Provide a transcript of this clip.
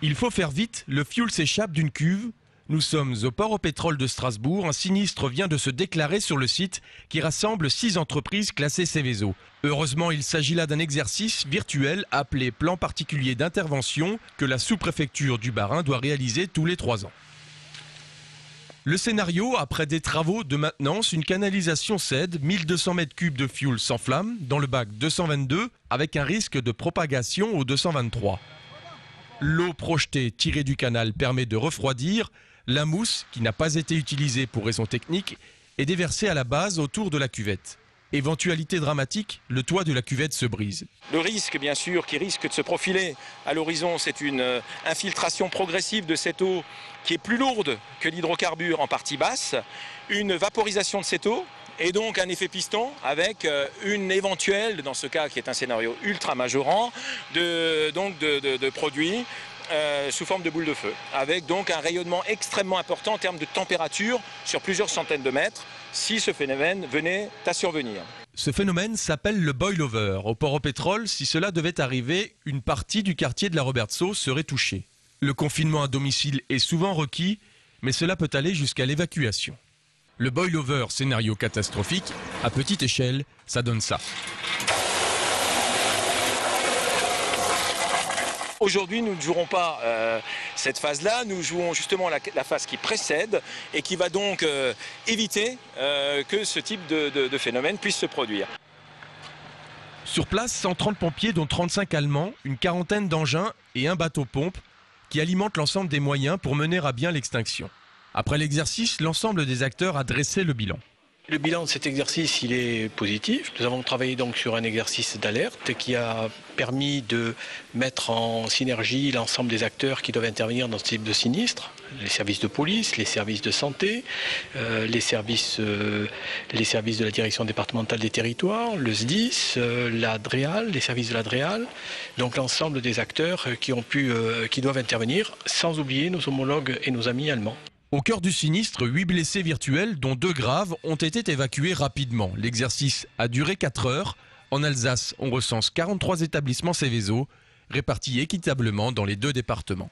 Il faut faire vite, le fioul s'échappe d'une cuve. Nous sommes au port au pétrole de Strasbourg. Un sinistre vient de se déclarer sur le site qui rassemble 6 entreprises classées Seveso. Heureusement, il s'agit là d'un exercice virtuel appelé plan particulier d'intervention que la sous-préfecture du Bas-Rhin doit réaliser tous les 3 ans. Le scénario, après des travaux de maintenance, une canalisation cède, 1200 mètres cubes de fioul s'enflamme dans le bac 222 avec un risque de propagation au 223. L'eau projetée tirée du canal permet de refroidir. La mousse, qui n'a pas été utilisée pour raisons techniques, est déversée à la base autour de la cuvette. Éventualité dramatique, le toit de la cuvette se brise. Le risque, bien sûr, qui risque de se profiler à l'horizon, c'est une infiltration progressive de cette eau qui est plus lourde que l'hydrocarbure en partie basse, une vaporisation de cette eau et donc un effet piston avec une éventuelle, dans ce cas qui est un scénario ultra majorant, de produits sous forme de boule de feu, avec donc un rayonnement extrêmement important en termes de température sur plusieurs centaines de mètres, si ce phénomène venait à survenir. Ce phénomène s'appelle le boil-over. Au port au pétrole, si cela devait arriver, une partie du quartier de la Robertsau serait touchée. Le confinement à domicile est souvent requis, mais cela peut aller jusqu'à l'évacuation. Le boil-over, scénario catastrophique, à petite échelle, ça donne ça. Aujourd'hui, nous ne jouerons pas cette phase-là, nous jouons justement la phase qui précède et qui va donc éviter que ce type de phénomène puisse se produire. Sur place, 130 pompiers, dont 35 Allemands, une quarantaine d'engins et un bateau-pompe qui alimentent l'ensemble des moyens pour mener à bien l'extinction. Après l'exercice, l'ensemble des acteurs a dressé le bilan. Le bilan de cet exercice, il est positif. Nous avons travaillé donc sur un exercice d'alerte qui a permis de mettre en synergie l'ensemble des acteurs qui doivent intervenir dans ce type de sinistre. Les services de police, les services de santé, les services de la direction départementale des territoires, le SDIS, la DREAL, les services de la DREAL. Donc l'ensemble des acteurs qui doivent intervenir, sans oublier nos homologues et nos amis allemands. Au cœur du sinistre, 8 blessés virtuels, dont 2 graves, ont été évacués rapidement. L'exercice a duré 4 heures. En Alsace, on recense 43 établissements Seveso, répartis équitablement dans les 2 départements.